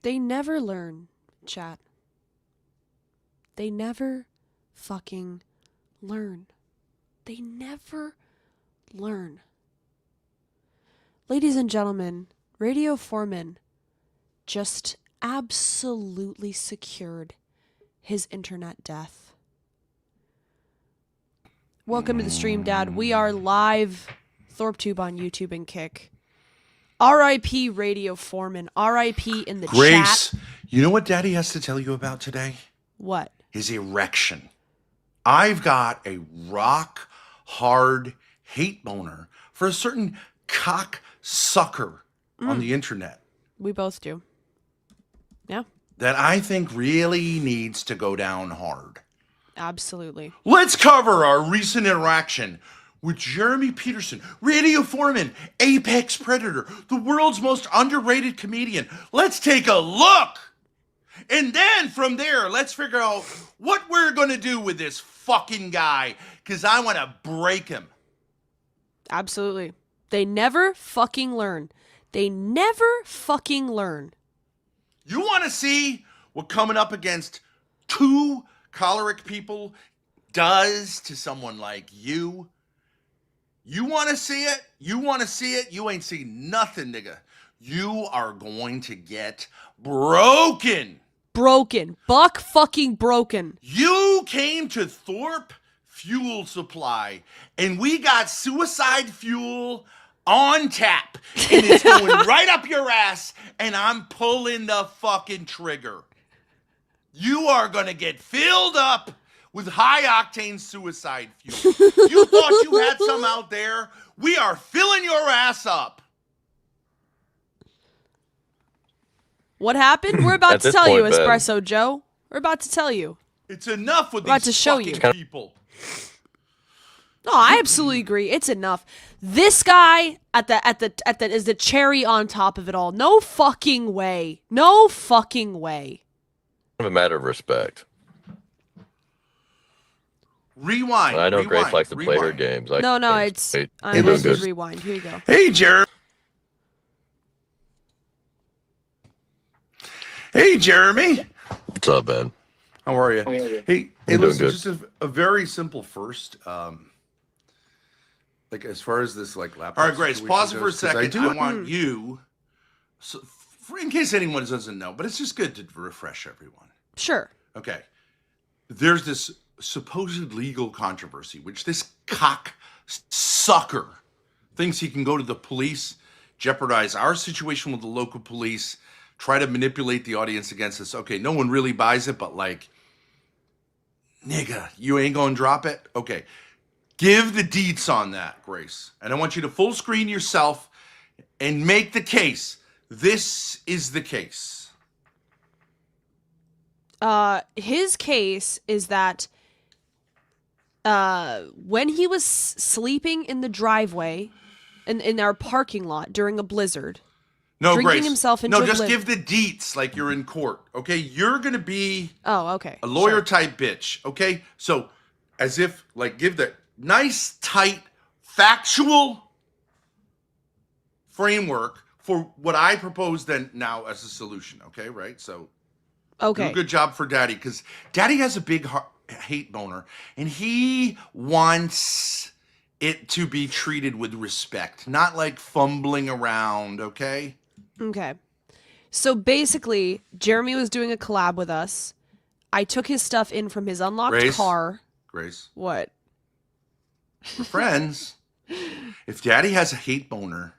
They never learn, chat. They never fucking learn. They never learn. Ladies and gentlemen, Radio Foreman just absolutely secured his internet death. Welcome to the stream, Dad. We are live, ThorpeTube on YouTube and Kick. R.I.P. Radio Foreman. R.I.P. in the Grace, chat. you know what Daddy has to tell you about today? What? His erection. I've got a rock hard hate boner for a certain cock sucker on the internet. We both do. Yeah, That I think really needs to go down hard. absolutely. Let's cover our recent interaction with Jeremy Peterson, Radio Foreman, apex predator, the world's most underrated comedian. Let's take a look. And then from there, let's figure out what we're going to do with this fucking guy, because I want to break him. Absolutely. They never fucking learn. They never fucking learn. You want to see what coming up against two choleric people does to someone like you? You want to see it? You want to see it? You ain't seen nothing, nigga. You are going to get broken. Broken. Buck fucking broken. You came to Thorpe Fuel Supply, and we got suicide fuel on tap, and it's going right up your ass, and I'm pulling the fucking trigger. You are going to get filled up with high-octane suicide fuel. You thought you had some out there? We are filling your ass up. What happened? We're about At to this tell you, point, Ben. Espresso Joe. We're about to tell you. It's enough with About these to show fucking you. people. No, I absolutely agree. It's enough. This guy is the cherry on top of it all. No fucking way. No fucking way. Kind of a matter of respect. Rewind. I know rewind, Grace likes to play her rewind. games. No, Hey, it's you're I'm doing going to good. rewind. Here you go. Hey, Jeremy. Hey, Jeremy. What's up, Ben? How are you? Hey, I'm doing listen, good. just a very simple first. Like as far as this like laptop. All right, Grace, situation pause it for a goes, 'cause second. I I want you, so, in case anyone doesn't know, but it's just good to refresh everyone. Sure. Okay, there's this supposed legal controversy, which this cock sucker thinks he can go to the police, jeopardize our situation with the local police, try to manipulate the audience against us. Okay, no one really buys it, but like, nigga, you ain't gonna drop it? Okay. Give the deets on that, Grace. And I want you to full screen yourself and make the case. This is the case. His case is that when he was sleeping in the driveway in our parking lot during a blizzard, No, drinking Grace. himself into no, a just blizzard. give the deets like you're in court. Okay, you're gonna be Oh, okay. a lawyer Sure. type bitch. Okay, so as if like give the nice tight factual framework for what I propose then now as a solution. Okay, right? So do Okay. a good job for Daddy, because Daddy has a big hate boner, and he wants it to be treated with respect, not like fumbling around, okay? Okay. So basically, Jeremy was doing a collab with us. I took his stuff in from his unlocked Grace? car. Grace, What? we're friends. If Daddy has a hate boner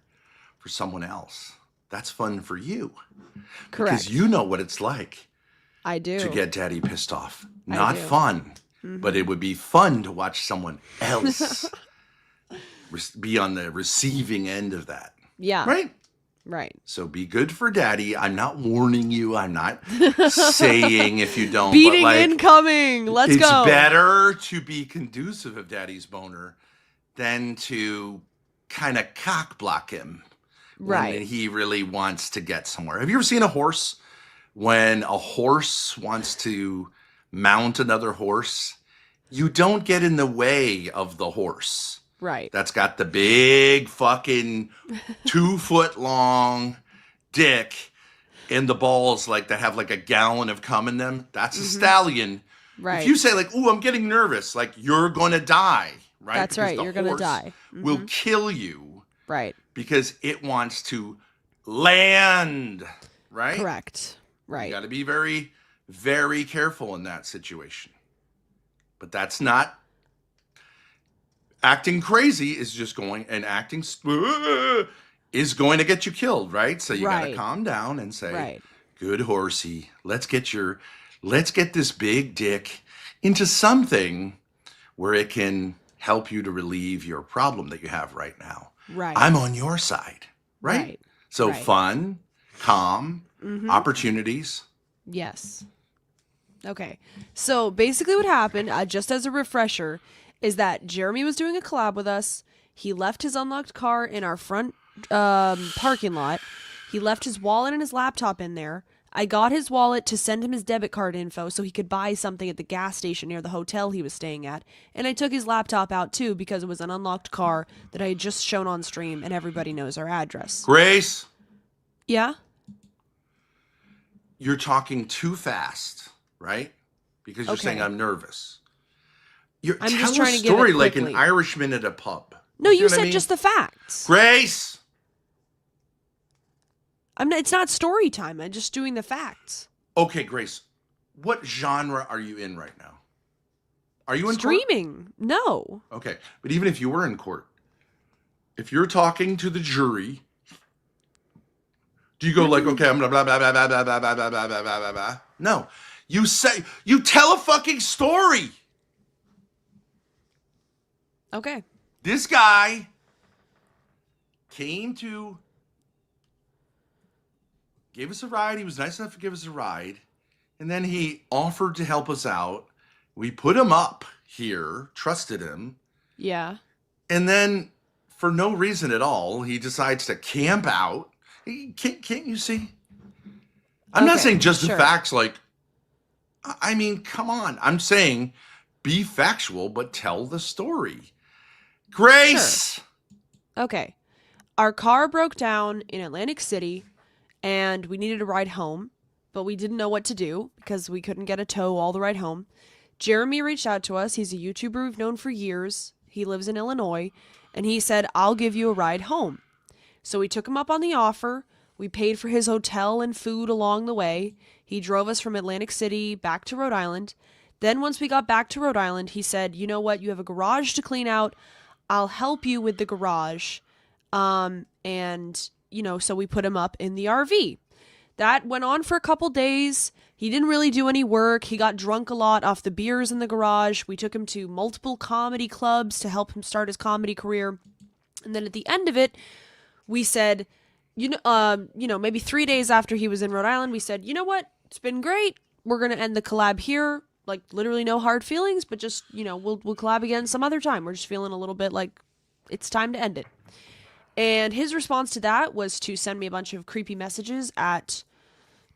for someone else, that's fun for you. Correct. Because you know what it's like I do. to get Daddy pissed off. I Not do. Mm-hmm. fun, but it would be fun to watch someone else be on the receiving end of that. Yeah. Right? Right. So be good for Daddy. I'm not warning you. I'm not saying if you don't. Beating but like, incoming. Let's go. It's better to be conducive of Daddy's boner than to kind of cock block him Right. when he really wants to get somewhere. Have you ever seen a horse? When a horse wants to mount another horse, you don't get in the way of the horse. Right. That's got the big fucking 2 foot long dick and the balls like that have like a gallon of cum in them, that's a stallion. Right. If you say like, "Ooh, I'm getting nervous," like you're gonna die, right? That's Because right. the You're gonna horse die. will kill you Right. because it wants to land, right? Correct. You Right. got to be very, very careful in that situation. But that's not acting crazy. Is just going and acting is going to get you killed, right? So you got to Right. calm down and say, Right. "Good horsey, let's get this big dick into something where it can help you to relieve your problem that you have right now. Right. I'm on your side, right? Right. So Right. fun, calm, opportunities." Yes. Okay. So basically what happened, just as a refresher, is that Jeremy was doing a collab with us. He left his unlocked car in our front parking lot. He left his wallet and his laptop in there. I got his wallet to send him his debit card info so he could buy something at the gas station near the hotel he was staying at. And I took his laptop out too because it was an unlocked car that I had just shown on stream and everybody knows our address. Grace, Yeah? you're talking too fast, right? Because you're saying Okay. I'm nervous. I'm Tell just a trying to give it story like an quickly. Irishman at a pub. No, See you what I said mean? just the facts. Grace, It's not story time. I'm just doing the facts. okay, Grace, what genre are you in right now? Are you in court? Streaming. No. Okay, but even if you were in court, if you're talking to the jury, do you go like, "Okay, I'm gonna blah blah blah blah blah blah blah blah blah blah blah blah blah"? No, you tell a fucking story. Okay. This guy gave us a ride. He was nice enough to give us a ride, and then he offered to help us out. We put him up here, trusted him, Yeah. and then for no reason at all, he decides to camp out. Can't you see? I'm not Okay, saying just the sure. facts. Like, I mean, come on. I'm saying be factual, but tell the story. Grace. Okay. Our car broke down in Atlantic City and we needed a ride home, but we didn't know what to do because we couldn't get a tow all the ride home. Jeremy reached out to us. He's a YouTuber we've known for years. He lives in Illinois, and he said, "I'll give you a ride home." So we took him up on the offer. We paid for his hotel and food along the way. He drove us from Atlantic City back to Rhode Island. Then once we got back to Rhode Island, he said, "You know what? You have a garage to clean out. I'll help you with the garage." So we put him up in the RV. That went on for a couple days. He didn't really do any work. He got drunk a lot off the beers in the garage. We took him to multiple comedy clubs to help him start his comedy career. And then at the end of it, we said, maybe 3 days after he was in Rhode Island, we said, "You know what? It's been great. We're going to end the collab here. Like, literally no hard feelings, but just, we'll collab again some other time. We're just feeling a little bit like it's time to end it." And his response to that was to send me a bunch of creepy messages at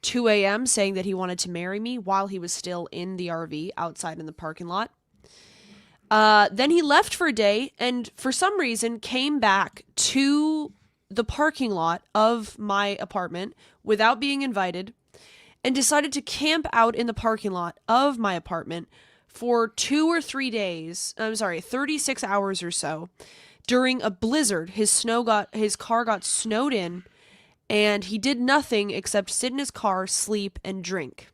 2 a.m. saying that he wanted to marry me while he was still in the RV outside in the parking lot. Then he left for a day and for some reason came back to the parking lot of my apartment without being invited and decided to camp out in the parking lot of my apartment for 2 or 3 days. 36 hours or so. During a blizzard, his car got snowed in, and he did nothing except sit in his car, sleep, and drink.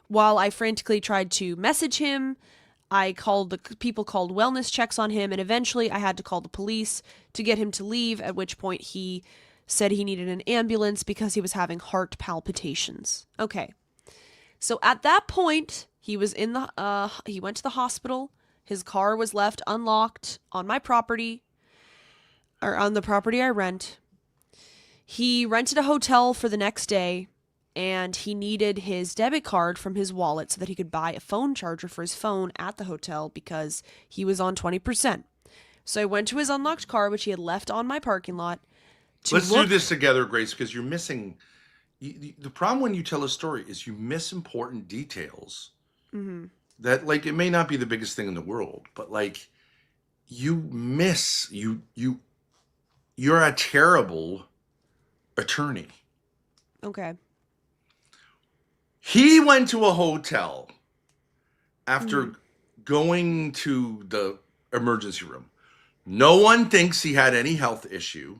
While I frantically tried to message him, called wellness checks on him, and eventually I had to call the police to get him to leave, at which point he said he needed an ambulance because he was having heart palpitations. Okay. So at that point, he went to the hospital. His car was left unlocked on my property, or on the property I rent. He rented a hotel for the next day, and he needed his debit card from his wallet so that he could buy a phone charger for his phone at the hotel because he was on 20%. So I went to his unlocked car, which he had left on my parking lot. Let's do this together, Grace, because you're missing. The problem when you tell a story is you miss important details. Mm-hmm. That, like, it may not be the biggest thing in the world, but like you're a terrible attorney. Okay. He went to a hotel after going to the emergency room. No one thinks he had any health issue.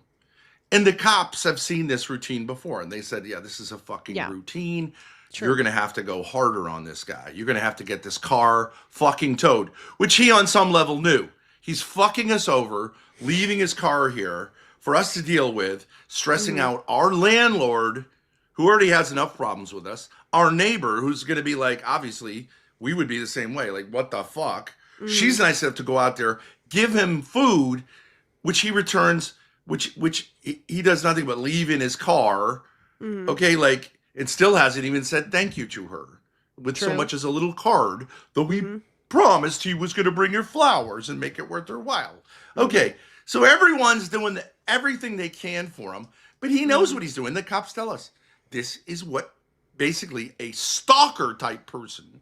And the cops have seen this routine before. And they said, yeah, this is a fucking routine. True. You're going to have to go harder on this guy. You're going to have to get this car fucking towed, which he on some level knew. He's fucking us over, leaving his car here for us to deal with, stressing out our landlord, who already has enough problems with us, our neighbor, who's going to be like, obviously, we would be the same way. Like, what the fuck? She's nice enough to go out there, give him food, which he returns, which he does nothing but leave in his car. Okay, like, it still hasn't even said thank you to her with so much as a little card, though he promised he was going to bring her flowers and make it worth her while. Okay, so everyone's doing everything they can for him, but he knows what he's doing. The cops tell us this is what basically a stalker type person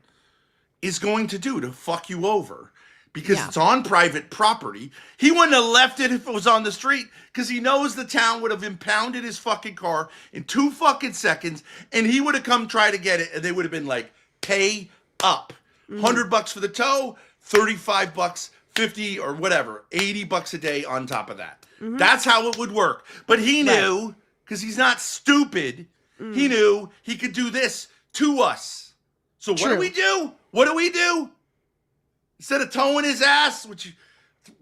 is going to do to fuck you over, because it's on private property. He wouldn't have left it if it was on the street, because he knows the town would have impounded his fucking car in 2 fucking seconds, and he would have come try to get it, and they would have been like, pay up. $100 for the tow, $35, 50 or whatever, $80 a day on top of that. That's how it would work. But he knew, because he's not stupid, he knew he could do this to us. So what do we do? What do we do? Instead of towing his ass, which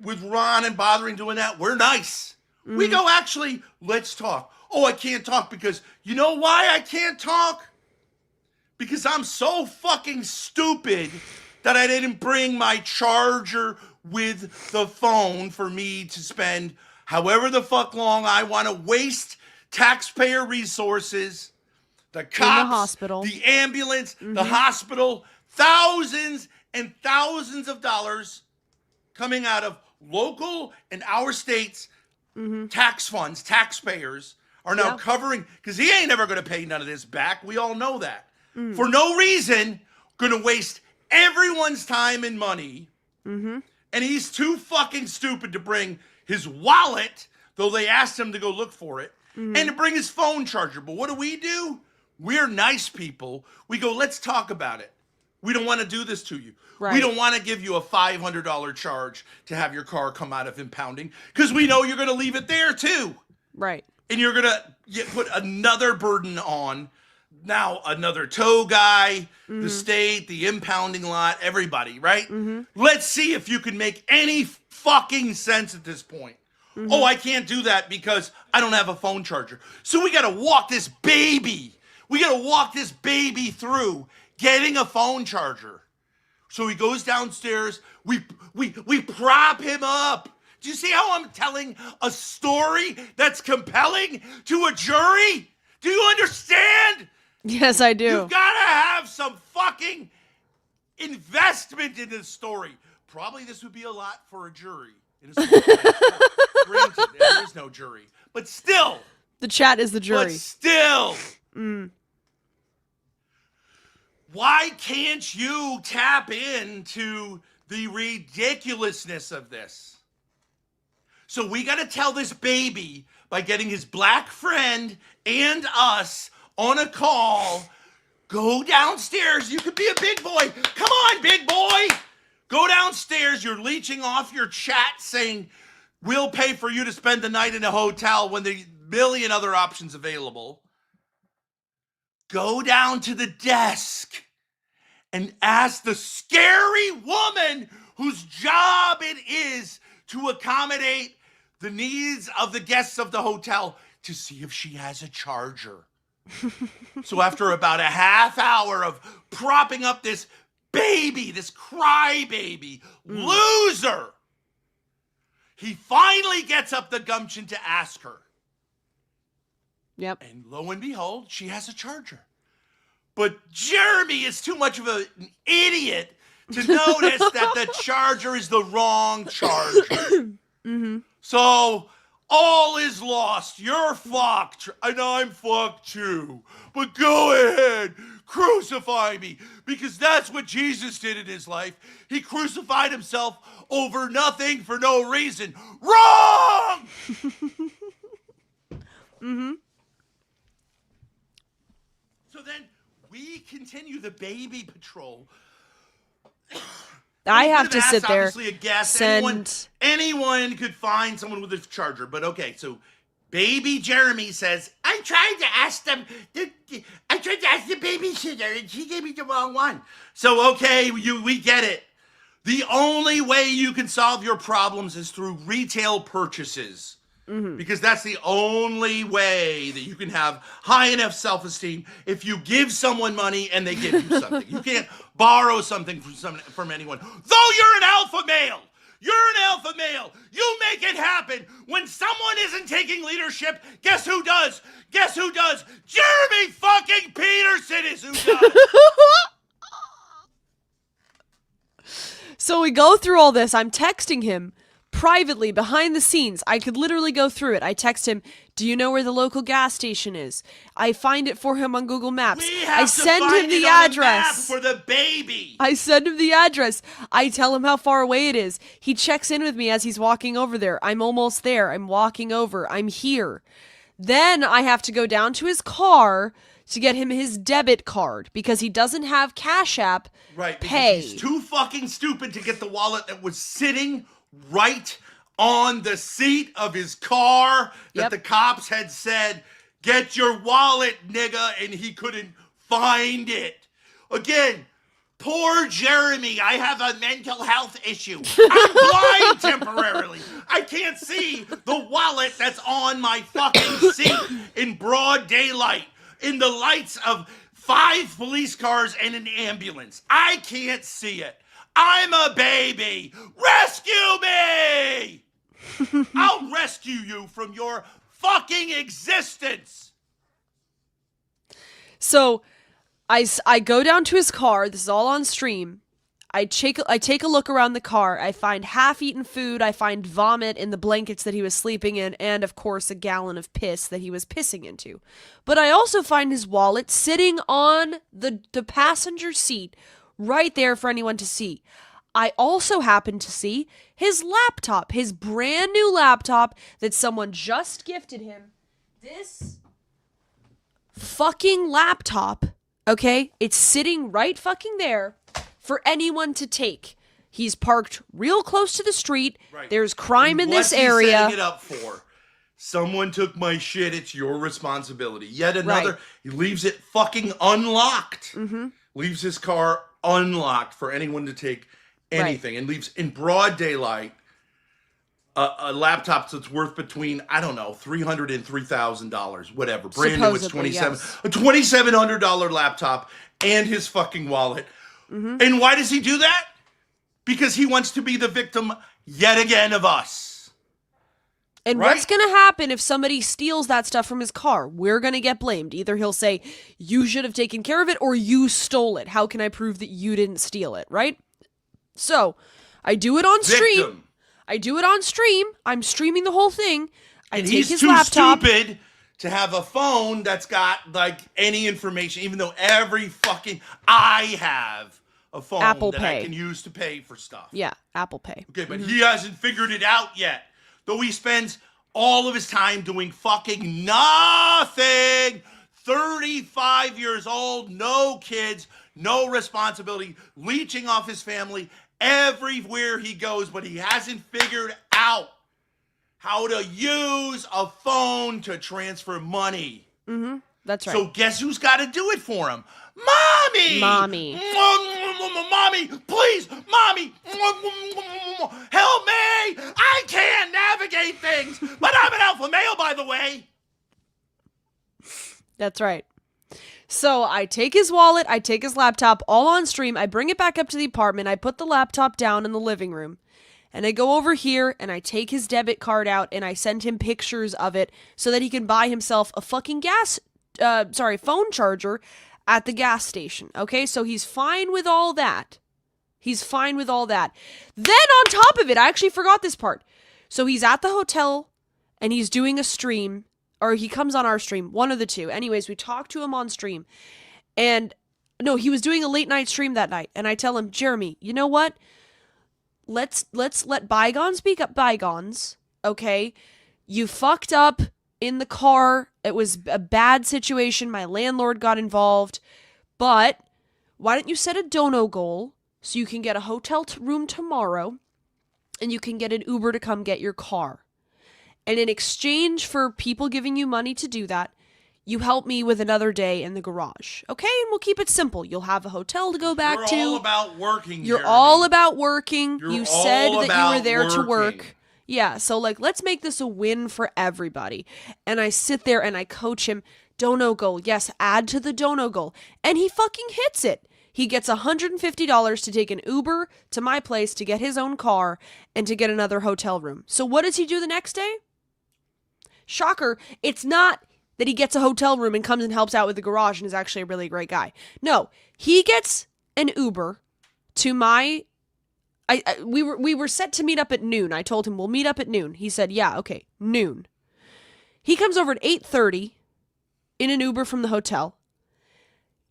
with Ron and bothering doing that, we're nice. We go, actually, let's talk. Oh, I can't talk because, you know why I can't talk? Because I'm so fucking stupid that I didn't bring my charger with the phone for me to spend however the fuck long I want to waste taxpayer resources, the cops, in the hospital, the ambulance, the hospital, thousands and thousands of dollars coming out of local and our state's tax funds, taxpayers are now covering, because he ain't ever going to pay none of this back. We all know that. For no reason, going to waste everyone's time and money. And he's too fucking stupid to bring his wallet, though they asked him to go look for it, and to bring his phone charger. But what do? We're nice people. We go, let's talk about it. We don't want to do this to you. Right. We don't want to give you a $500 charge to have your car come out of impounding, because we know you're going to leave it there too. Right. And you're going to put another burden on now, another tow guy, the state, the impounding lot, everybody, right? Let's see if you can make any fucking sense at this point. Oh, I can't do that because I don't have a phone charger. So we got to walk this baby. We got to walk this baby through getting a phone charger. So he goes downstairs. We prop him up. Do you see how I'm telling a story that's compelling to a jury? Do you understand? Yes, I do. You've got to have some fucking investment in this story. Probably this would be a lot for a jury. Granted, there is no jury. But still. The chat is the jury. But still. Why can't you tap into the ridiculousness of this? So we got to tell this baby by getting his black friend and us on a call. Go downstairs. You could be a big boy. Come on, big boy. Go downstairs. You're leeching off your chat saying, we'll pay for you to spend the night in a hotel when there's a million other options available. Go down to the desk and ask the scary woman whose job it is to accommodate the needs of the guests of the hotel to see if she has a charger. So after about a half hour of propping up this baby, this crybaby, loser, he finally gets up the gumption to ask her. Yep. And lo and behold, she has a charger. But Jeremy is too much of an idiot to notice that the charger is the wrong charger. So all is lost. You're fucked. And I'm fucked too. But go ahead. Crucify me. Because that's what Jesus did in his life. He crucified himself over nothing for no reason. Wrong! So then we continue the baby patrol. I have to sit there. Obviously a guess. Anyone could find someone with a charger. But okay, so baby Jeremy says, I tried to ask the babysitter and she gave me the wrong one. So okay, we get it. The only way you can solve your problems is through retail purchases. Because that's the only way that you can have high enough self-esteem if you give someone money and they give you something. You can't borrow something from anyone. Though you're an alpha male. You're an alpha male. You make it happen. When someone isn't taking leadership, guess who does? Guess who does? Jeremy fucking Peterson is who does. So we go through all this. I'm texting him privately, behind the scenes. I could literally go through it. I text him, do you know where the local gas station is? I find it for him on Google Maps. I send him the address for the baby. I send him the address. I tell him how far away it is. He checks in with me as he's walking over there. I'm almost there. I'm walking over. I'm here. Then I have to go down to his car to get him his debit card because he doesn't have Cash App Pay. He's too fucking stupid to get the wallet that was sitting right on the seat of his car that the cops had said, get your wallet, nigga, and he couldn't find it. Again, poor Jeremy, I have a mental health issue. I'm blind temporarily. I can't see the wallet that's on my fucking seat in broad daylight, in the lights of 5 police cars and an ambulance. I can't see it. I'm a baby. Rescue me! I'll rescue you from your fucking existence. So I go down to his car. This is all on stream. I take a look around the car. I find half-eaten food. I find vomit in the blankets that he was sleeping in. And, of course, a gallon of piss that he was pissing into. But I also find his wallet sitting on the passenger seat right there for anyone to see. I also happen to see his laptop, his brand new laptop that someone just gifted him. This fucking laptop, okay? It's sitting right fucking there for anyone to take. He's parked real close to the street. Right. There's crime in this area. What's he setting it up for? Someone took my shit. It's your responsibility. Yet another. Right. He leaves it fucking unlocked. Leaves his car unlocked for anyone to take anything, and leaves in broad daylight a laptop that's worth between, I don't know, $300 and $3,000, whatever. Brand new, it's a $2,700 laptop and his fucking wallet. And why does he do that? Because he wants to be the victim yet again of us. And what's going to happen if somebody steals that stuff from his car? We're going to get blamed. Either he'll say, you should have taken care of it, or you stole it. How can I prove that you didn't steal it, right? So, I do it on stream. I'm streaming the whole thing. I take his laptop. He's too stupid to have a phone that's got, like, any information, even though I have a phone Apple that Pay. I can use to pay for stuff. Yeah, Apple Pay. Okay, but he hasn't figured it out yet. Though he spends all of his time doing fucking nothing. 35 years old, no kids, no responsibility, leeching off his family everywhere he goes, but he hasn't figured out how to use a phone to transfer money. That's right. So guess who's got to do it for him? Mommy! Mommy, please, Mommy! Help me! I can't navigate things, but I'm an alpha male, by the way. That's right. So I take his wallet, I take his laptop, all on stream. I bring it back up to the apartment. I put the laptop down in the living room. And I go over here and I take his debit card out and I send him pictures of it so that he can buy himself a fucking phone charger at the gas station. Okay, so he's fine with all that. Then on top of it, I actually forgot this part. So he's at the hotel and he's doing a stream, or he comes on our stream, one of the two. Anyways, we talk to him on stream. And no, he was doing a late night stream that night. And I tell him, Jeremy, you know what? Let's let bygones be bygones, okay? You fucked up. in the car. It was a bad situation. My landlord got involved. But why don't you set a dono goal so you can get a hotel room tomorrow and you can get an Uber to come get your car. And in exchange for people giving you money to do that, you help me with another day in the garage. Okay? And we'll keep it simple. You'll have a hotel to go back to. You're all about working, You're Jeremy. all about working. You said all that you were there about to work. working. Yeah, so like, let's make this a win for everybody. And I sit there and I coach him. Dono goal. Yes, add to the dono goal. And he fucking hits it. He gets $150 to take an Uber to my place to get his own car and to get another hotel room. So what does he do the next day? Shocker, it's not that he gets a hotel room and comes and helps out with the garage and is actually a really great guy. No, he gets an Uber to my... We were set to meet up at noon. I told him, we'll meet up at noon. He said, yeah, okay, noon. He comes over at 8:30 in an Uber from the hotel,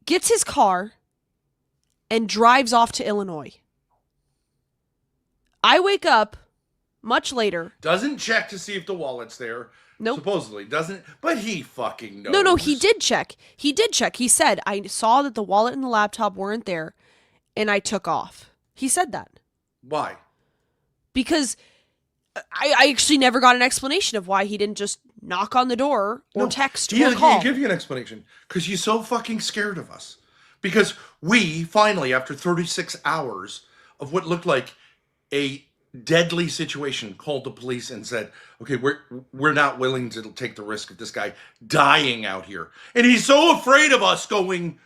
gets his car, and drives off to Illinois. I wake up much later. Doesn't check to see if the wallet's there. Nope. Supposedly. Doesn't. But he fucking knows. No, he did check. He did check. He said, I saw that the wallet and the laptop weren't there, and I took off. He said that. Why? Because I actually never got an explanation of why he didn't just knock on the door or text or call. He'll give you an explanation. Because he's so fucking scared of us. Because we, finally, after 36 hours of what looked like a deadly situation, called the police and said, okay, we're not willing to take the risk of this guy dying out here. And he's so afraid of us going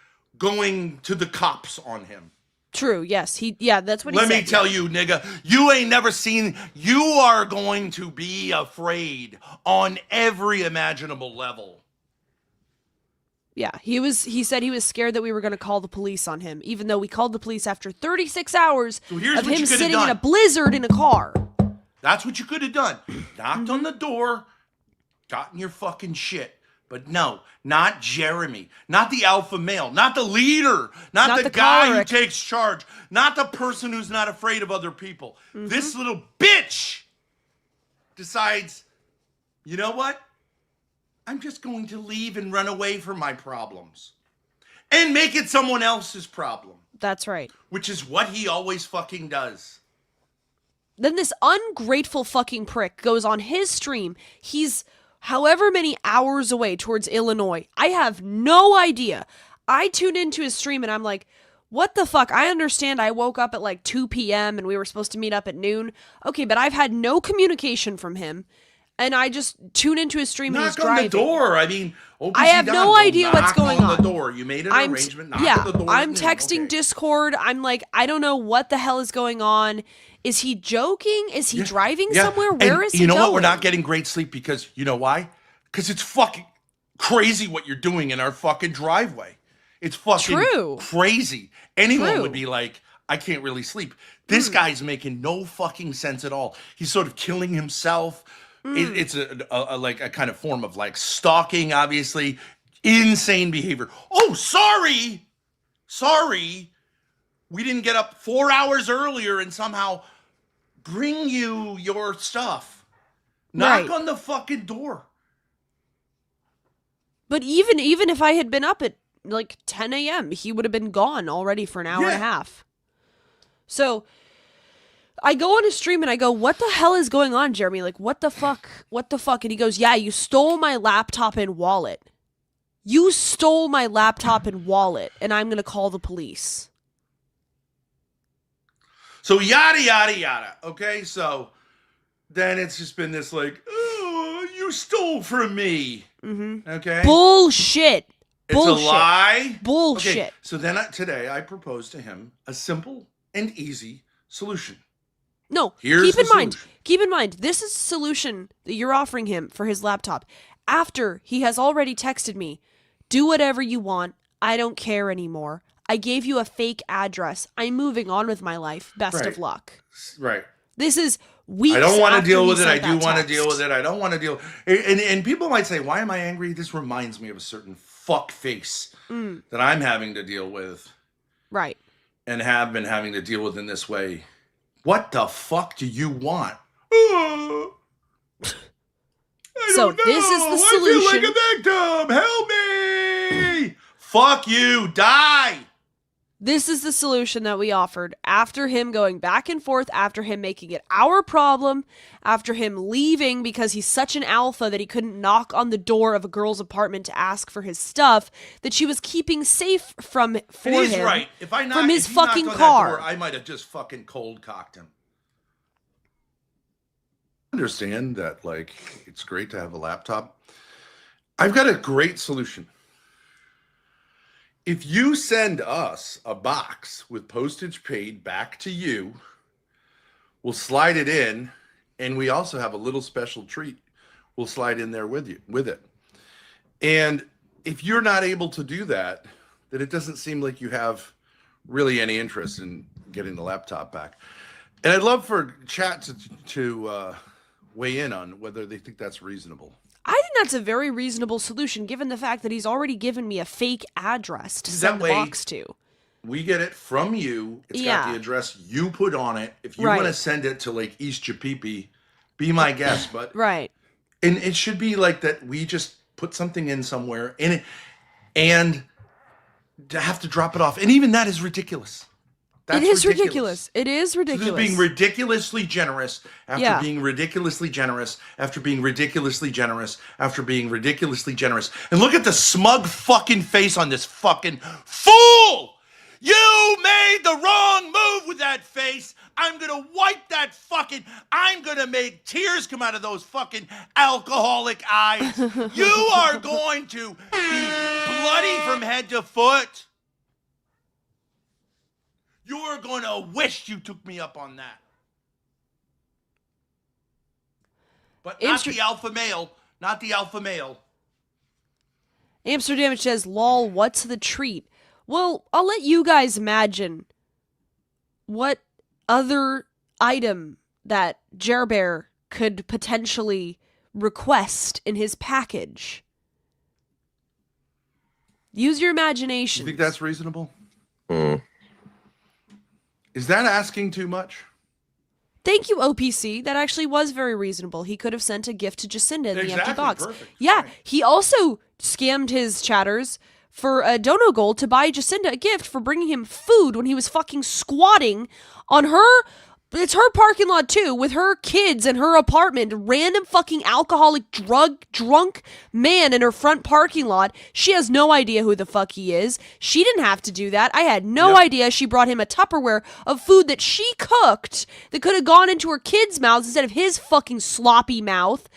to the cops on him. True, yes. That's what he said. Let me tell you, nigga, you ain't never seen, you are going to be afraid on every imaginable level. Yeah, he said he was scared that we were going to call the police on him, even though we called the police after 36 hours of him sitting in a blizzard in a car. That's what you could have done. Knocked on the door, gotten your fucking shit. But no, not Jeremy, not the alpha male, not the leader, not the guy choleric who takes charge, not the person who's not afraid of other people. This little bitch decides, you know what? I'm just going to leave and run away from my problems and make it someone else's problem. That's right. Which is what he always fucking does. Then this ungrateful fucking prick goes on his stream. He's however many hours away towards Illinois. I have no idea. I tuned into his stream and I'm like, what the fuck? I understand I woke up at like 2 p.m. and we were supposed to meet up at noon. Okay, but I've had no communication from him. And I just tune into his stream and he's driving. Knock on the door. I mean, I have no idea what's going on. Knock on the door. You made an arrangement. Knock on the door. I'm texting Discord. I'm like, I don't know what the hell is going on. Is he joking? Is he driving somewhere? Where is he going? You know what? We're not getting great sleep because, you know why? Because it's fucking crazy what you're doing in our fucking driveway. It's fucking crazy. Anyone would be like, I can't really sleep. This guy's making no fucking sense at all. He's sort of killing himself. It's a kind of form of like stalking, obviously. Insane behavior. Oh, sorry. We didn't get up 4 hours earlier and somehow bring you your stuff. Knock on the fucking door. But even if I had been up at like 10 a.m., he would have been gone already for an hour and a half. So I go on his stream and I go, what the hell is going on, Jeremy? Like, what the fuck? And he goes, yeah, you stole my laptop and wallet. You stole my laptop and wallet, and I'm going to call the police. So yada, yada, yada. Okay, so then it's just been this like, oh, you stole from me. Okay? Bullshit. It's a lie. Bullshit. Okay, so then today I proposed to him a simple and easy solution. No, keep in mind, this is a solution that you're offering him for his laptop. After he has already texted me, do whatever you want. I don't care anymore. I gave you a fake address. I'm moving on with my life. Best of luck. Right. This is weeks. I don't want to after deal with it. he I sent do that want to text. deal with it. I don't want to deal. And people might say, why am I angry? This reminds me of a certain fuck face that I'm having to deal with. Right. And have been having to deal with in this way. What the fuck do you want? So this is the solution. I feel like a victim. Help me. Fuck you. Die. This is the solution that we offered after him going back and forth, after him making it our problem, after him leaving because he's such an alpha that he couldn't knock on the door of a girl's apartment to ask for his stuff that she was keeping safe from for It is him right. If I knocked, from his if he knocked fucking on car. that door, I might have just fucking cold cocked him. I understand that, like, it's great to have a laptop. I've got a great solution. If you send us a box with postage paid back to you, we'll slide it in, and we also have a little special treat we'll slide in there with it. And if you're not able to do that, then it doesn't seem like you have really any interest in getting the laptop back. And I'd love for chat to weigh in on whether they think that's reasonable. I think that's a very reasonable solution given the fact that he's already given me a fake address to send the box to. We get it from you. It's got the address you put on it. If you want to send it to like East Japipi, be my guest. But right. And it should be like that we just put something in somewhere in it and to have to drop it off. And even that is ridiculous. It is ridiculous. It is ridiculous. So this is being ridiculously generous after being ridiculously generous after being ridiculously generous after being ridiculously generous. And look at the smug fucking face on this fucking fool! You made the wrong move with that face. I'm gonna wipe that fucking... I'm gonna make tears come out of those fucking alcoholic eyes. You are going to be bloody from head to foot. You're going to wish you took me up on that. But not the alpha male. Not the alpha male. Amsterdam says, lol, what's the treat? Well, I'll let you guys imagine what other item that Jer Bear could potentially request in his package. Use your imagination. You think that's reasonable? Hmm. Is that asking too much? Thank you, OPC. That actually was very reasonable. He could have sent a gift to Jacinda in the empty box. Perfect. Yeah, Right. he also scammed his chatters for a dono gold to buy Jacinda a gift for bringing him food when he was fucking squatting on her... It's her parking lot too, with her kids and her apartment. Random fucking alcoholic, drunk man in her front parking lot. She has no idea who the fuck he is. She didn't have to do that. I had no idea she brought him a Tupperware of food that she cooked that could have gone into her kids' mouths instead of his fucking sloppy mouth.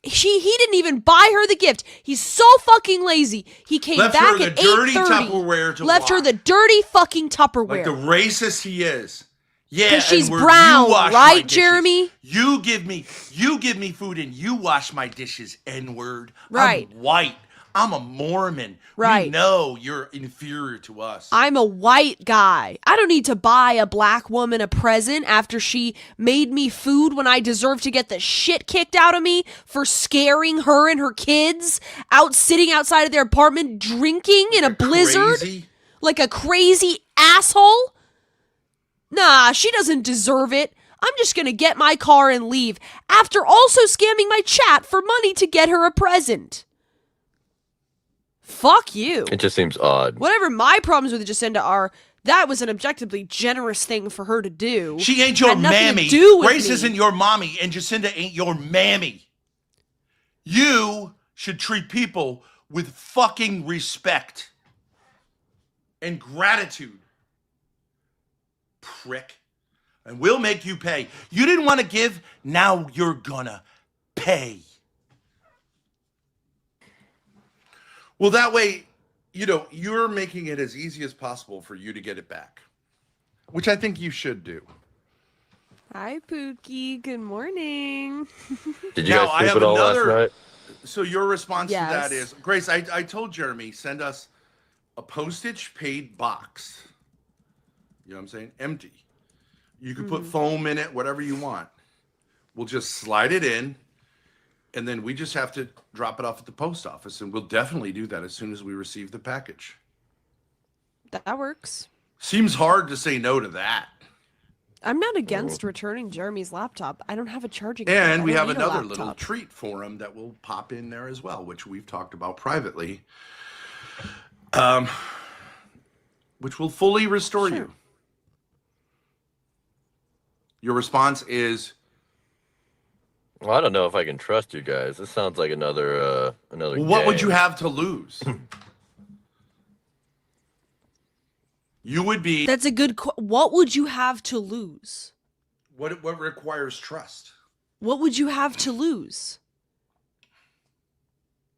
He didn't even buy her the gift. He's so fucking lazy. He came Left back her at the dirty 8:30. Tupperware to Left her wash. the dirty fucking Tupperware. Like the racist he is. Yeah, because she's and brown, you wash my right, dishes. Jeremy? You give me food and you wash my dishes, N-word. Right. I'm white. I'm a Mormon. Right. We know you're inferior to us. I'm a white guy. I don't need to buy a black woman a present after she made me food when I deserve to get the shit kicked out of me for scaring her and her kids out sitting outside of their apartment drinking in a blizzard Crazy. like a crazy asshole. Nah, she doesn't deserve it. I'm just gonna get my car and leave after also scamming my chat for money to get her a present. Fuck you. It just seems odd. Whatever my problems with Jacinda are, that was an objectively generous thing for her to do. She ain't your Had nothing to mammy. do with Grace me. isn't your mommy, and Jacinda ain't your mammy. You should treat people with fucking respect and gratitude. Prick. And we'll make you pay. You didn't want to give, now you're gonna pay. Well, that way, you're making it as easy as possible for you to get it back, which I think you should do. Hi, Pookie. Good morning. Did you Now, guys I sleep have at all last another- night? So your response Yes. to that is, Grace, I told Jeremy, send us a postage paid box. You know what I'm saying? Empty. You can put foam in it, whatever you want. We'll just slide it in, and then we just have to drop it off at the post office, and we'll definitely do that as soon as we receive the package. That works. Seems hard to say no to that. I'm not against returning Jeremy's laptop. I don't have a charging port. And I we don't have need a another little laptop. treat for him that will pop in there as well, which we've talked about privately, which will fully restore Sure. you. Your response is, Well, I don't know if I can trust you guys. This sounds like another well, what would you game. have to lose? You would be That's a good what would you have to lose? what requires trust. What would you have to lose?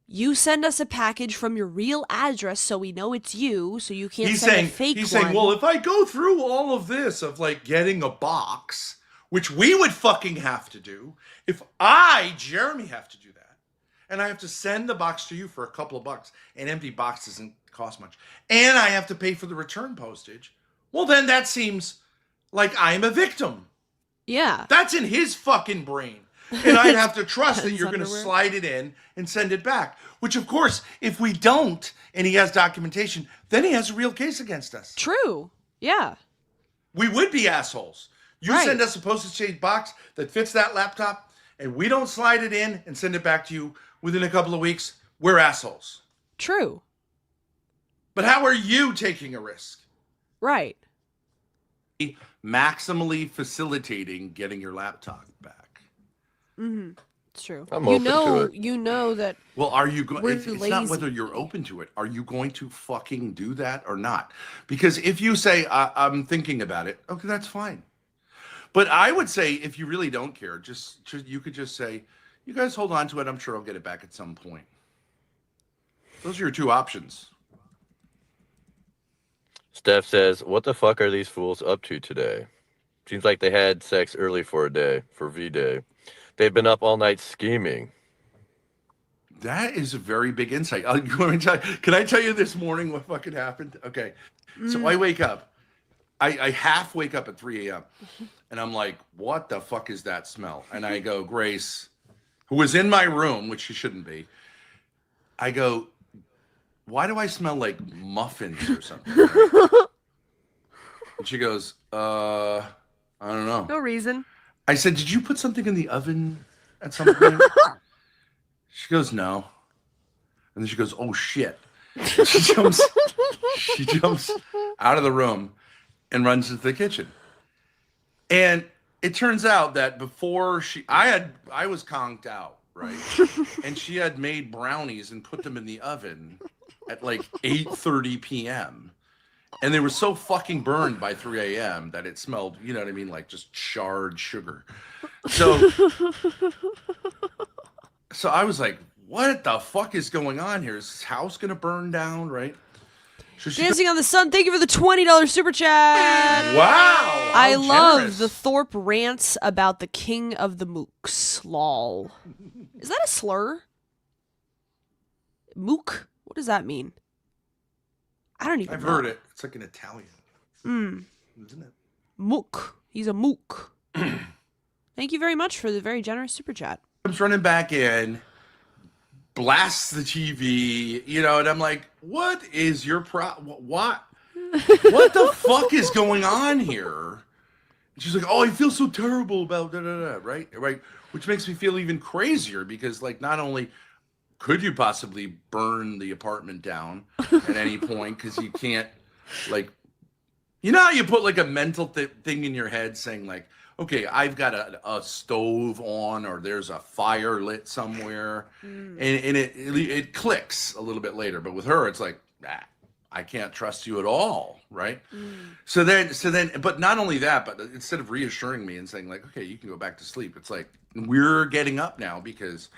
You send us a package from your real address so we know it's you, so you can't send a fake he's one. saying, well, if I go through all of this of like getting a box, which we would fucking have to do, if I, Jeremy, have to do that, and I have to send the box to you for a couple of bucks, an empty box doesn't cost much, and I have to pay for the return postage, well, then that seems like I'm a victim. Yeah. That's in his fucking brain. And I'd have to trust that His you're going to underwear. slide it in and send it back. Which, of course, if we don't and he has documentation, then he has a real case against us. True. Yeah. We would be assholes. You Right. send us a postage stamp box that fits that laptop, and we don't slide it in and send it back to you within a couple of weeks, we're assholes. True. But how are you taking a risk? Right. Maximally facilitating getting your laptop back. It's true. I'm you open to know, it. you know that Well, are you going? We're It's not lazy. whether you're open to it. Are you going to fucking do that or not? Because if you say I'm thinking about it, okay, that's fine. But I would say if you really don't care, just you could just say, you guys hold on to it. I'm sure I'll get it back at some point. Those are your two options. Steph says, "What the fuck are these fools up to today? Seems like they had sex early for V-Day. They've been up all night scheming." That is a very big insight. Can I tell you this morning what fucking happened? Okay. So I wake up. I half wake up at 3 a.m. And I'm like, what the fuck is that smell? And I go, Grace, who was in my room, which she shouldn't be. I go, why do I smell like muffins or something? Right? And she goes, I don't know. no reason. I said, did you put something in the oven at some point? She goes, no. And then she goes, oh shit. She jumps out of the room and runs into the kitchen. And it turns out that before I was conked out, right? And she had made brownies and put them in the oven at like 8:30 p.m. And they were so fucking burned by 3 a.m. that it smelled, you know what I mean, like just charred sugar. So I was like, what the fuck is going on here? Is this house going to burn down, right? So she Dancing on the Sun, thank you for the $20 super chat. wow. I how love generous. the Thorpe rants about the king of the mooks. Lol. Is that a slur? Mook? What does that mean? I don't even I've know. heard it. It's like an Italian, isn't it? Mook. He's a mook. Thank you very much for the very generous super chat. Comes running back in, blasts the TV, you know, and I'm like, what is your what the fuck is going on here? And she's like, oh, I feel so terrible about right? Which makes me feel even crazier because, like, not only could you possibly burn the apartment down at any point because you can't, like, you know how you put like a mental thing in your head saying like, okay, I've got a stove on or there's a fire lit somewhere, and it clicks a little bit later. But with her, it's like, I can't trust you at all, right? So then, but not only that, but instead of reassuring me and saying like, okay, you can go back to sleep, it's like, we're getting up now because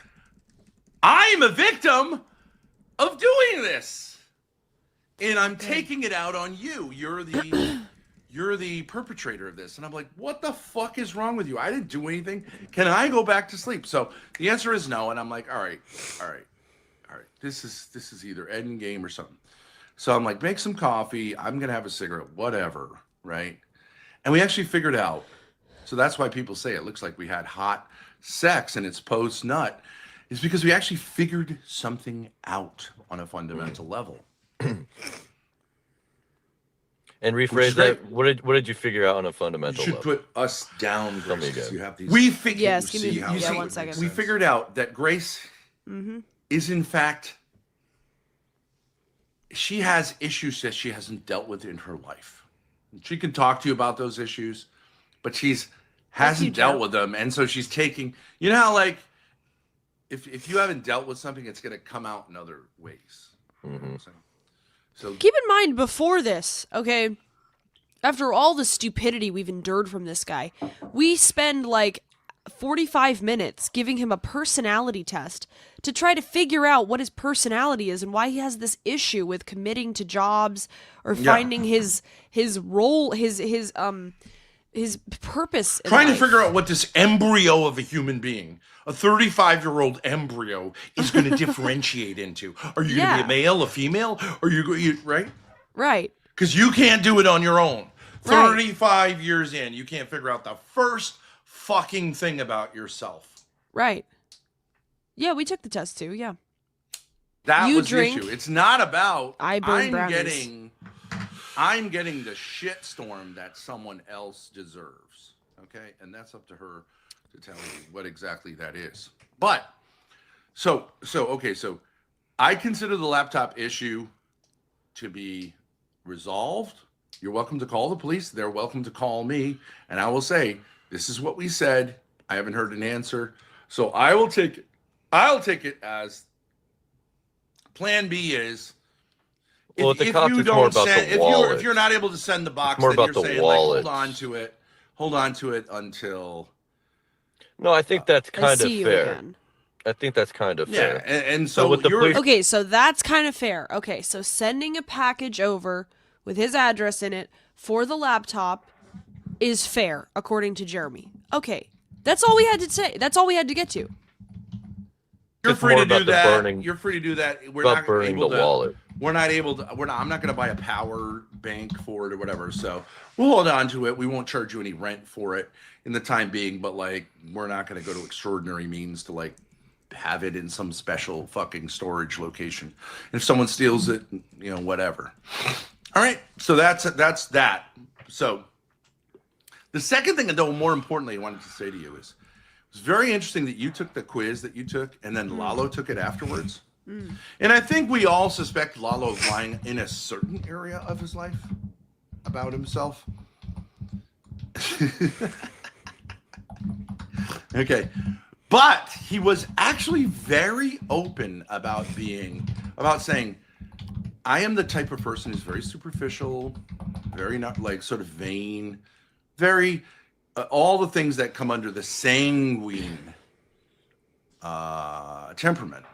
I'm a victim of doing this, and I'm taking it out on you. You're the perpetrator of this. And I'm like, what the fuck is wrong with you? I didn't do anything. Can I go back to sleep? So the answer is no. And I'm like, all right. This is either end game or something. So I'm like, make some coffee. I'm going to have a cigarette, whatever. Right. And we actually figured out. So that's why people say it looks like we had hot sex and it's post nut, is because we actually figured something out on a fundamental level. And Which rephrase is great. that. What did you figure out on a You fundamental should level? put us down, Tell me Grace, 'cause again. You have these. we figured. Yes, give me see how that one would make second. We sense. figured out that Grace Mm-hmm. is in fact, she has issues that she hasn't dealt with in her life. She can talk to you about those issues, but hasn't dealt Joe. with them, and so she's taking. You know how like if you haven't dealt with something, it's going to come out in other ways. You know what I'm saying? So Keep in mind before this, okay, after all the stupidity we've endured from this guy, we spend like 45 minutes giving him a personality test to try to figure out what his personality is and why he has this issue with committing to jobs or Yeah. finding his role, his purpose in trying to life. figure out what this embryo of a human being, a 35-year-old embryo, is going to differentiate into. Are you going Yeah. to be a male, a female? Or you right? Right. Because you can't do it on your own. Right. 35 years in, you can't figure out the first fucking thing about yourself. Right. Yeah, we took the test too. Yeah. That You was drink, the issue. It's not about I burn brownies. I'm getting the shitstorm that someone else deserves. Okay? And that's up to her to tell me what exactly that is. But so I consider the laptop issue to be resolved. You're welcome to call the police. They're welcome to call me. And I will say, this is what we said. I haven't heard an answer. So I'll take it as plan B is Well, with the cops, it's more about the wallet. if you're not able to send the box, more then about you're the saying wallet. like hold on to it until No, I think that's I kind of see you fair. again. I think that's kind of yeah. fair. And So so with the you're police- Okay, so that's kind of fair. Okay, so sending a package over with his address in it for the laptop is fair, according to Jeremy. Okay, that's all we had to say. That's all we had to get to. You're It's free more to do about the that. burning- You're free to do that. We're about not burning able the to, wallet. We're not able to. I'm not going to buy a power bank for it or whatever. So we'll hold on to it. We won't charge you any rent for it in the time being. But like, we're not going to go to extraordinary means to like have it in some special fucking storage location. If someone steals it, you know, whatever. All right. So that's that. So the second thing, though, more importantly, I wanted to say to you is. It's very interesting that you took the quiz that you took and then Lalo took it afterwards. And I think we all suspect Lalo of lying in a certain area of his life about himself. Okay. But he was actually very open about saying, I am the type of person who's very superficial, very not like sort of vain, very all the things that come under the sanguine temperament.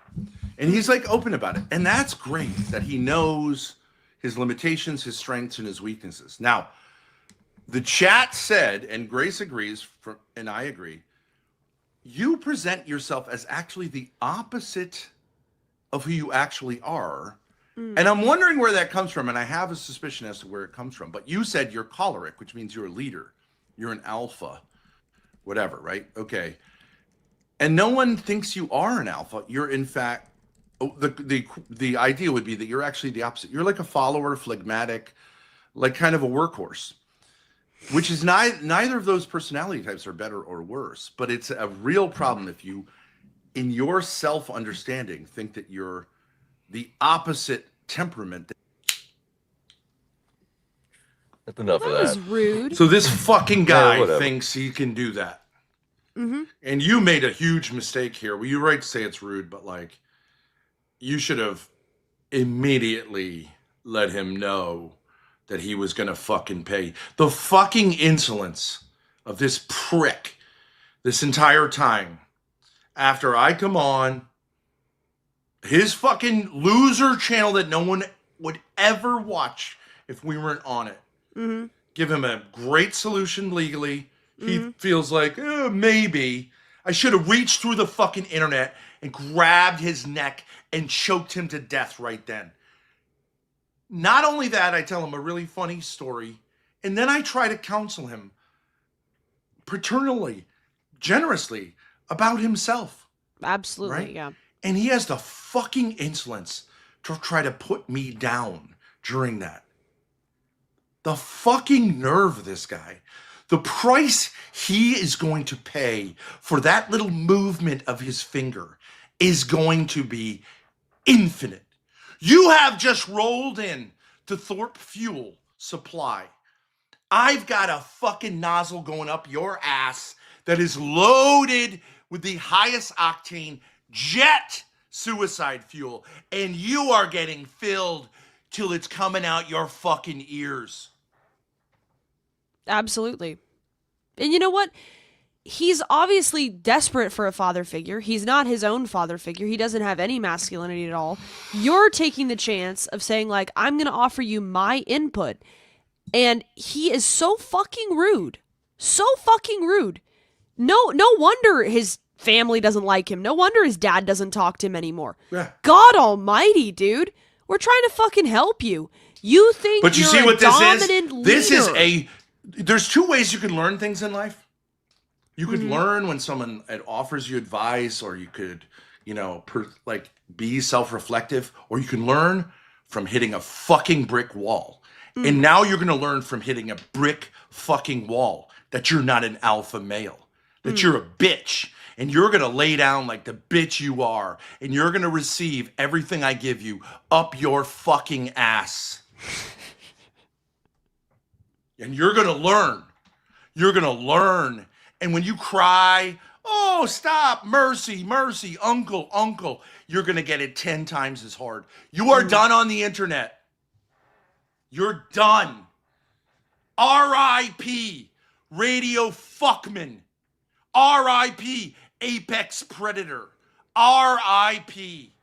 And he's like open about it. And that's great that he knows his limitations, his strengths, and his weaknesses. Now, the chat said, and Grace agrees, and I agree, you present yourself as actually the opposite of who you actually are. And I'm wondering where that comes from. And I have a suspicion as to where it comes from. But you said you're choleric, which means you're a leader. You're an alpha, whatever, right? Okay. And no one thinks you are an alpha. You're in fact, the idea would be that you're actually the opposite. You're like a follower, phlegmatic, like kind of a workhorse, which is neither of those personality types are better or worse, but it's a real problem if you, in your self-understanding, think that you're the opposite temperament. That's enough That of was that. rude. So this fucking guy whatever. thinks he can do that. Mm-hmm. And you made a huge mistake here. Well, you're right to say it's rude, but like, you should have immediately let him know that he was going to fucking pay. The fucking insolence of this prick this entire time after I come on his fucking loser channel that no one would ever watch if we weren't on it. Mm-hmm. Give him a great solution legally. He feels like, maybe I should have reached through the fucking internet and grabbed his neck and choked him to death right then. Not only that, I tell him a really funny story, and then I try to counsel him paternally, generously about himself. Absolutely, Right? yeah. And he has the fucking insolence to try to put me down during that. The fucking nerve of this guy. The price he is going to pay for that little movement of his finger is going to be infinite. You have just rolled in to Thorpe Fuel Supply. I've got a fucking nozzle going up your ass that is loaded with the highest octane jet suicide fuel, and you are getting filled till it's coming out your fucking ears. Absolutely. And you know what? He's obviously desperate for a father figure. He's not his own father figure. He doesn't have any masculinity at all. You're taking the chance of saying, like, I'm going to offer you my input. And he is so fucking rude. So fucking rude. No wonder his family doesn't like him. No wonder his dad doesn't talk to him anymore. Yeah. God almighty, dude. We're trying to fucking help you. You think But you you're see a what this dominant is? This is leader. there's two ways you can learn things in life. You could learn when someone offers you advice, or you could, be self-reflective, or you can learn from hitting a fucking brick wall. And now you're going to learn from hitting a brick fucking wall that you're not an alpha male, that you're a bitch, and you're going to lay down like the bitch you are, and you're going to receive everything I give you up your fucking ass. And you're going to learn. You're going to learn. And when you cry, oh, stop, mercy, mercy, uncle, uncle, you're going to get it 10 times as hard. You are done on the internet. You're done. R.I.P. Radio Fuckman. R.I.P. Apex Predator. R.I.P.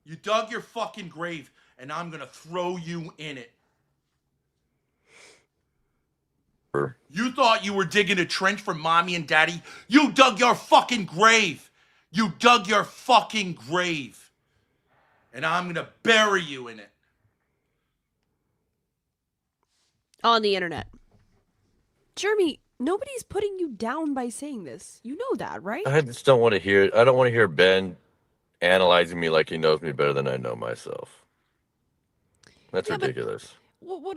You dug your fucking grave, and I'm going to throw you in it. You thought you were digging a trench for mommy and daddy? You dug your fucking grave. You dug your fucking grave. And I'm going to bury you in it. On the internet. Jeremy, nobody's putting you down by saying this. You know that, right? I just don't want to hear it. I don't want to hear Ben analyzing me like he knows me better than I know myself. That's ridiculous. What we're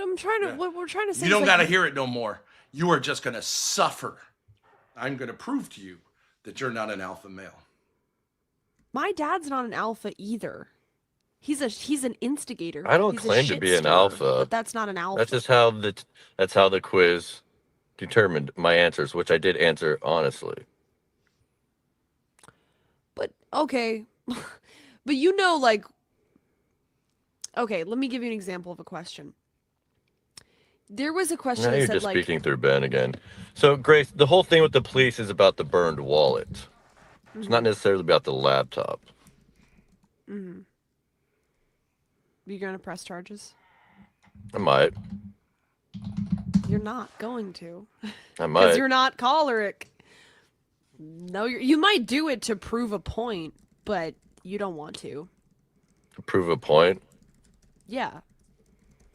trying to say You don't is got to hear it no more. You are just going to suffer. I'm going to prove to you that you're not an alpha male. my dad's not an alpha either. He's an instigator. I don't He's a claim to be an shitstirrer, alpha. but that's not an alpha. That's just how the quiz determined my answers, which I did answer honestly. But okay. But okay, let me give you an example of a question. There was a question Now that you're said, just speaking through Ben again. So, Grace, the whole thing with the police is about the burned wallet. It's not necessarily about the laptop. Mm-hmm. You're going to press charges? I might. You're not going to. I might. Because you're not choleric. No, you might do it to prove a point, but you don't want to. Prove a point? Yeah.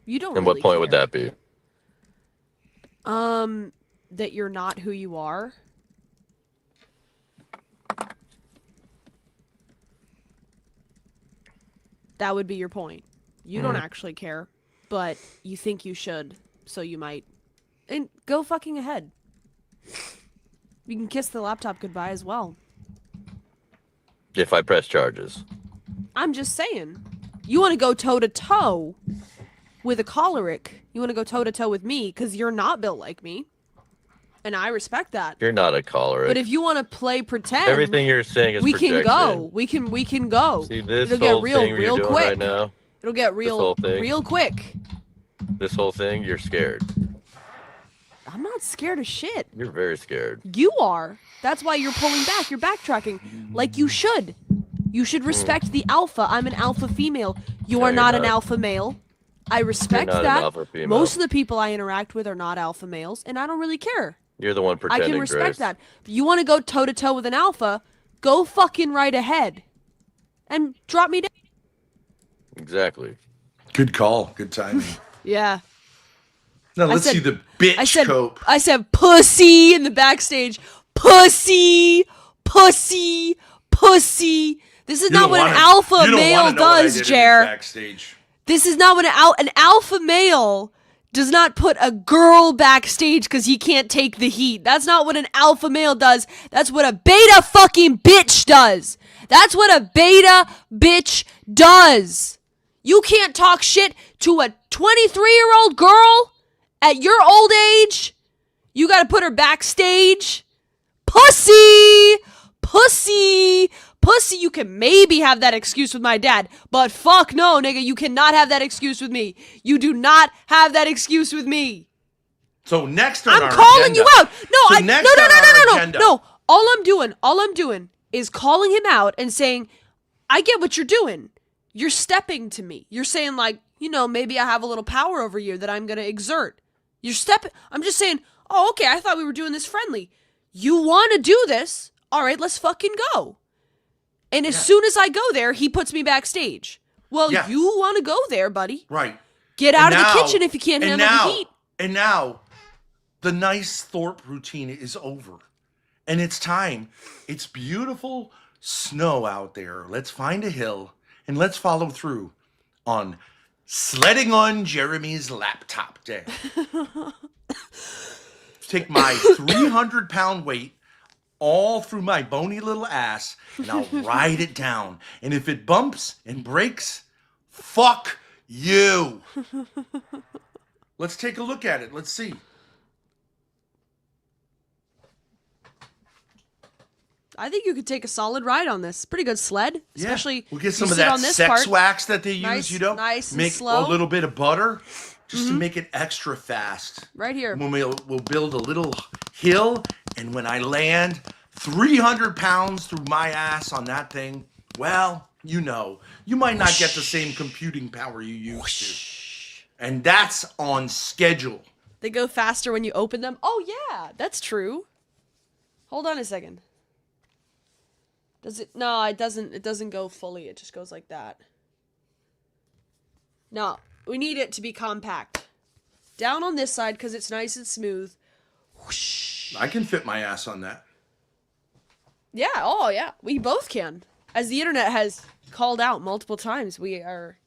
You don't And really what point would care. that be? That you're not who you are. That would be your point. You don't actually care, but you think you should, so you might. And go fucking ahead. You can kiss the laptop goodbye as well. If I press charges. I'm just saying. You want to go toe-to-toe with a choleric. You want to go toe-to-toe with me because you're not built like me. And I respect that. You're not a choleric. But if you want to play pretend, everything you're saying is we projection. can go. We can go. See, this It'll whole get real thing you're doing quick. right now, It'll get real quick. this whole thing, you're scared. I'm not scared of shit. You're very scared. You are. That's why you're pulling back. You're backtracking. Like you should. You should respect the alpha. I'm an alpha female. You No, are you're not an not. alpha male. I respect not an that. alpha female. Most of the people I interact with are not alpha males, and I don't really care. You're the one I pretending, can respect Grace. that. But you want to go toe-to-toe with an alpha, go fucking right ahead. And drop me down. Exactly. Good call. Good timing. Yeah. Now let's said- see the bitch cope. I said pussy in the backstage. Pussy, pussy, pussy. This is not what an alpha male does, Jer. Backstage. This is not what an alpha male does not put a girl backstage because he can't take the heat. That's not what an alpha male does. That's what a beta fucking bitch does. That's what a beta bitch does. You can't talk shit to a 23-year-old girl at your old age. You gotta put her backstage. Pussy! Pussy! Pussy, you can maybe have that excuse with my dad, but fuck no, nigga, you cannot have that excuse with me. You do not have that excuse with me. So next on I'm our calling agenda, you out. No, so next on our agenda- no. All I'm doing is calling him out and saying, I get what you're doing. You're stepping to me. You're saying like, you know, maybe I have a little power over you that I'm going to exert. You're stepping. I'm just saying, oh, okay, I thought we were doing this friendly. You want to do this? All right, let's fucking go. And as soon as I go there, he puts me backstage. Well, you want to go there, buddy. Right. Get out of the kitchen if you can't handle the heat. And now, the nice Thorpe routine is over. And it's time. It's beautiful snow out there. Let's find a hill and let's follow through on sledding on Jeremy's laptop day. Take my 300-pound weight all through my bony little ass, and I'll ride it down. And if it bumps and breaks, fuck you. Let's take a look at it. Let's see. I think you could take a solid ride on this. Pretty good sled, especially we'll get some you of sit that on this sex part. wax that they use, Nice, you know, nice and make slow. a little bit of butter just to make it extra fast. Right here. When we'll build a little hill, and when I land 300 pounds through my ass on that thing, well, you know, you might not get the same computing power you used to. And that's on schedule. They go faster when you open them. Oh yeah, that's true. Hold on a second. Does it? No, it doesn't. It doesn't go fully. It just goes like that. No, we need it to be compact. Down on this side because it's nice and smooth. Whoosh. I can fit my ass on that. Yeah. Oh yeah. We both can. As the internet has called out multiple times, we are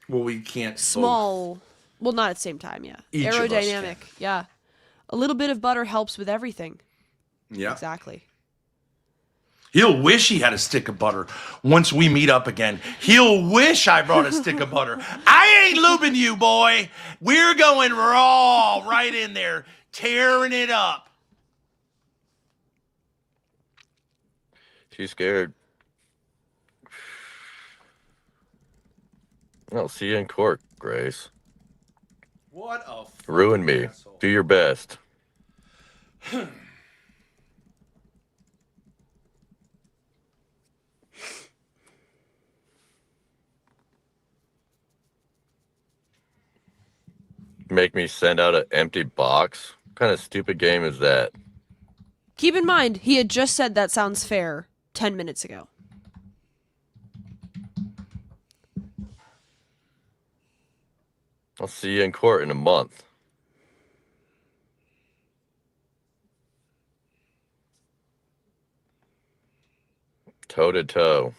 Well, we can't. small. Both. Well, not at the same time. Yeah. Each of us Aerodynamic. can. Yeah. A little bit of butter helps with everything. Yeah. Exactly. He'll wish he had a stick of butter once we meet up again. He'll wish I brought a stick of butter. I ain't lubing you, boy. We're going raw right in there, tearing it up. She's scared. I'll see you in court, Grace. What a Ruin me. asshole. Do your best. Make me send out an empty box? What kind of stupid game is that? Keep in mind, he had just said that sounds fair 10 minutes ago. I'll see you in court in a month. Toe to toe.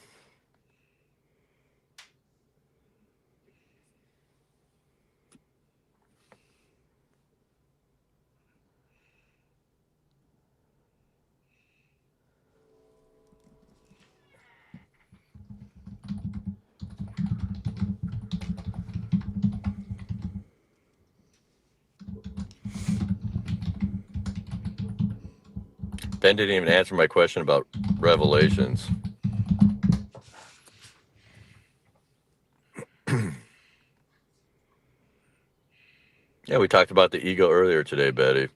Ben didn't even answer my question about Revelations. Yeah, we talked about the ego earlier today, Betty.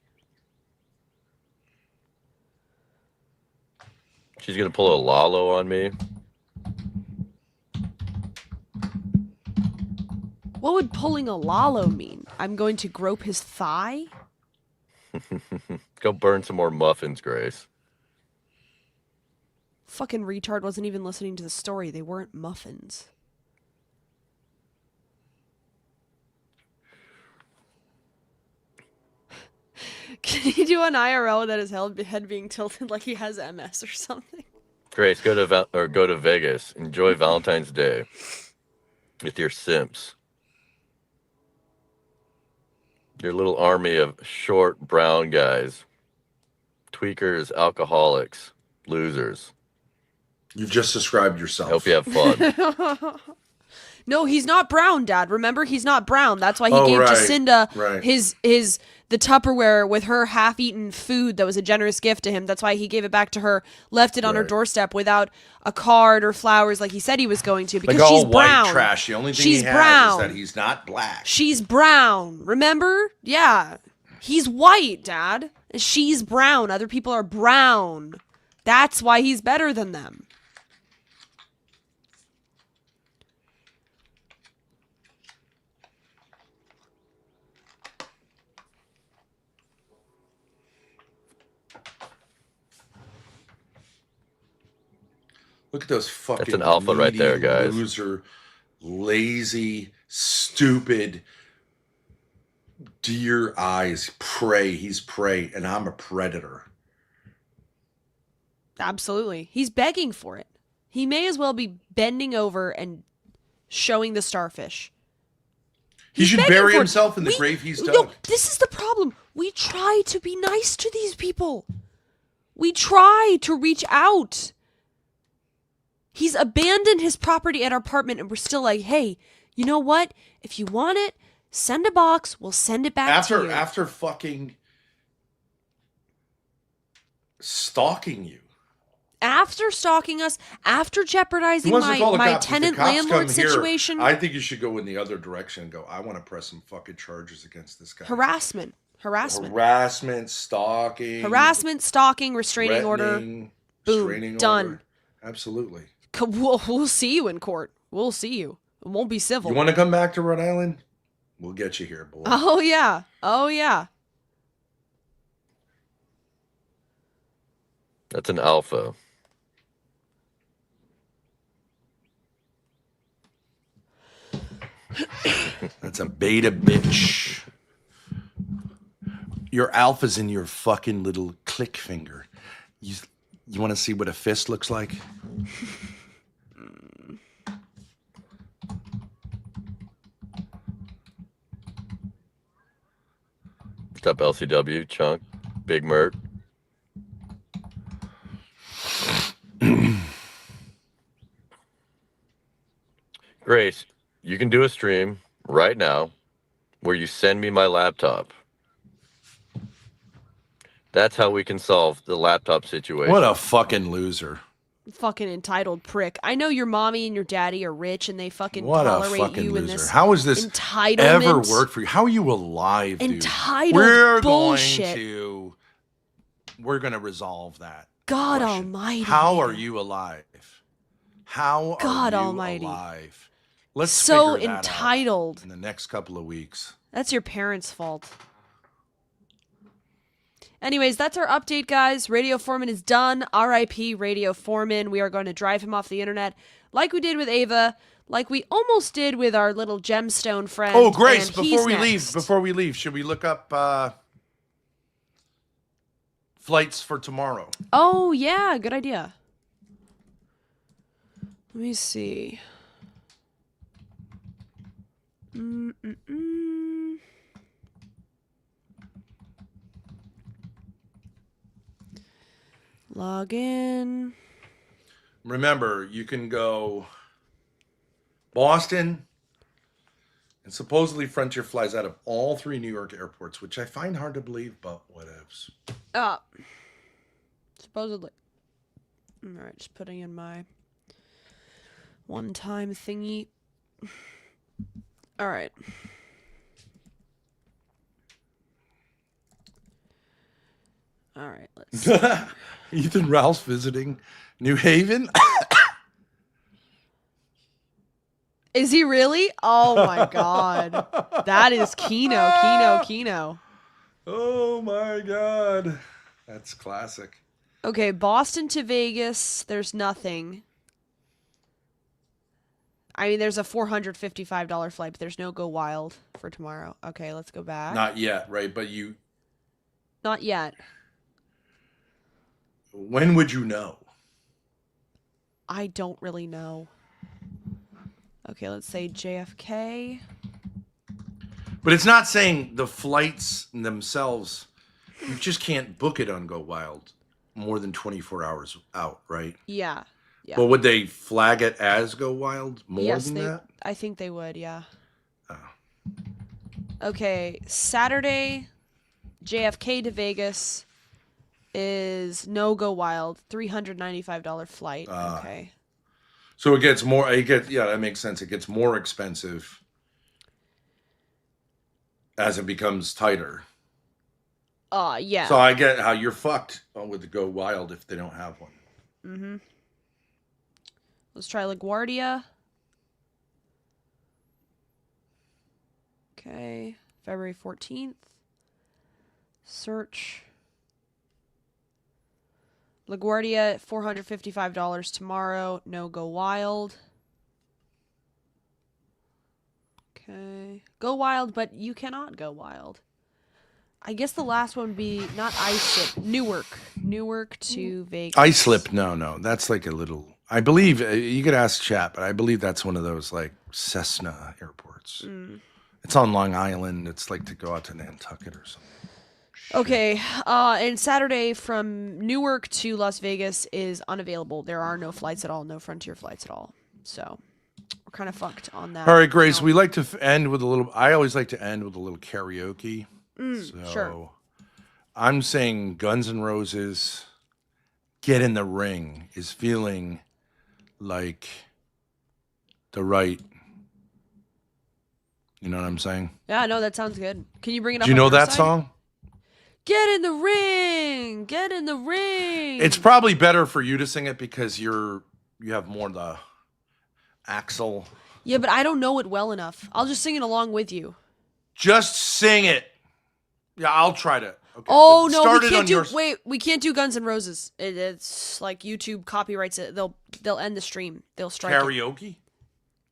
She's going to pull a Lalo on me. What would pulling a Lalo mean? I'm going to grope his thigh? Go burn some more muffins, Grace. Fucking retard wasn't even listening to the story. They weren't muffins. Can he do an IRL without his head being tilted like he has MS or something? Grace, go to Vegas. Enjoy Valentine's Day with your simps. Your little army of short brown guys. Tweakers, alcoholics, losers. You've just described I yourself. hope you have fun. No, he's not brown, Dad. Remember, he's not brown. That's why he Oh, gave right, Jacinda right. the Tupperware with her half-eaten food that was a generous gift to him. That's why he gave it back to her, left it on her Right. doorstep without a card or flowers like he said he was going to, because Like all she's brown. white trash. The only thing She's he has brown. is that he's not black. She's brown. Remember? Yeah. He's white, Dad. She's brown. Other people are brown. That's why he's better than them. Look at those fucking That's an alpha right there, needy, guys. loser, lazy, stupid, deer eyes. Prey. He's prey, and I'm a predator. Absolutely. He's begging for it. He may as well be bending over and showing the starfish. He He's should begging bury for it. himself in the We- grave he's No, dug. this is the problem. We try to be nice to these people. We try to reach out. He's abandoned his property at our apartment, and we're still like, hey, you know what? If you want it, send a box. We'll send it back to you. After fucking stalking you. After stalking us, after jeopardizing Who wants to call the my cops? If the cops tenant-landlord come here, situation. I think you should go in the other direction and go, I want to press some fucking charges against this guy. Harassment, Harassment, stalking, restraining order. threatening, Boom, restraining done. order. Absolutely. We'll see you in court. We'll see you. It won't be civil. You want to come back to Rhode Island? We'll get you here, boy. Oh yeah. Oh yeah. That's an alpha. That's a beta bitch. Your alpha's in your fucking little click finger. You want to see what a fist looks like? What's up, LCW, Chunk, Big Mert? Grace, you can do a stream right now where you send me my laptop. That's how we can solve the laptop situation. What a fucking loser. Fucking entitled prick. I know your mommy and your daddy are rich and they fucking What a tolerate fucking you in loser. this How has this entitlement. ever worked for you? How are you alive, dude? Entitled We're bullshit. we're going to resolve that. God question. almighty. How are you alive? How God are you almighty. alive? Let's So figure that entitled. out in the next couple of weeks. That's your parents' fault. Anyways, that's our update, guys. Radio Foreman is done. R.I.P. Radio Foreman. We are going to drive him off the internet like we did with Ava, like we almost did with our little gemstone friend. Oh, Grace, and he's before we leave, should we look up flights for tomorrow? Oh, yeah, good idea. Let me see. Log in. Remember, you can go Boston, and supposedly Frontier flies out of all 3 New York airports, which I find hard to believe, but whatevs. Supposedly. All right, just putting in my one-time thingy. All right. All right, let's see. Ethan Ralph's visiting New Haven. Is he really? Oh my god. That is Kino. Oh my God. That's classic. Okay, Boston to Vegas, there's nothing. I mean, there's a $455 flight, but there's no Go Wild for tomorrow. Okay, let's go back. Not yet, right? But Not yet. when would you know? I don't really know. Okay, let's say JFK. But it's not saying the flights themselves. You just can't book it on Go Wild more than 24 hours out, right? Yeah. Yeah. But would they flag it as Go Wild more Yes, than that? I think they would, yeah. Oh. Okay, Saturday, JFK to Vegas is no Go Wild, $395 flight. Okay. So it gets more. Yeah, that makes sense. It gets more expensive as it becomes tighter. Yeah. So I get how you're fucked with the Go Wild if they don't have one. Mm-hmm. Let's try LaGuardia. Okay, February 14th. Search. LaGuardia, $455 tomorrow. No Go Wild. Okay. Go Wild, but you cannot go wild. I guess the last one would be not Islip. Newark to Vegas. Islip, no. That's like a little. I believe you could ask chat, but I believe that's one of those like Cessna airports. It's on Long Island. It's like to go out to Nantucket or something. Okay, and Saturday from Newark to Las Vegas is unavailable. There are no flights at all, no Frontier flights at all. So we're kind of fucked on that. All right, Grace. We like to end with a little. I always like to end with a little karaoke. Sure. I'm saying Guns N' Roses, Get in the Ring is feeling like the right. You know what I'm saying? Yeah, no, that sounds good. Can you bring it up? Do you on know your that side? song? Get in the ring. Get in the ring. It's probably better for you to sing it because you have more the Axel. Yeah, but I don't know it well enough. I'll just sing it along with you. Just sing it. Yeah, I'll try to. Okay. Oh no, Start we it can't on do. yours. Wait, we can't do Guns N' Roses. It's like YouTube copyrights it. They'll end the stream. They'll strike it. Karaoke?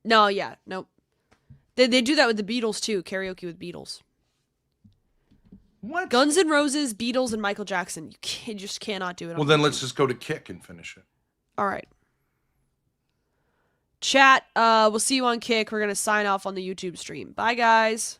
No, yeah, nope. They do that with the Beatles too. Karaoke with Beatles. What? Guns N' Roses, Beatles, and Michael Jackson. You just cannot do it. Well, then let's just go to Kick and finish it. All right. Chat. We'll see you on Kick. We're gonna sign off on the YouTube stream. Bye, guys.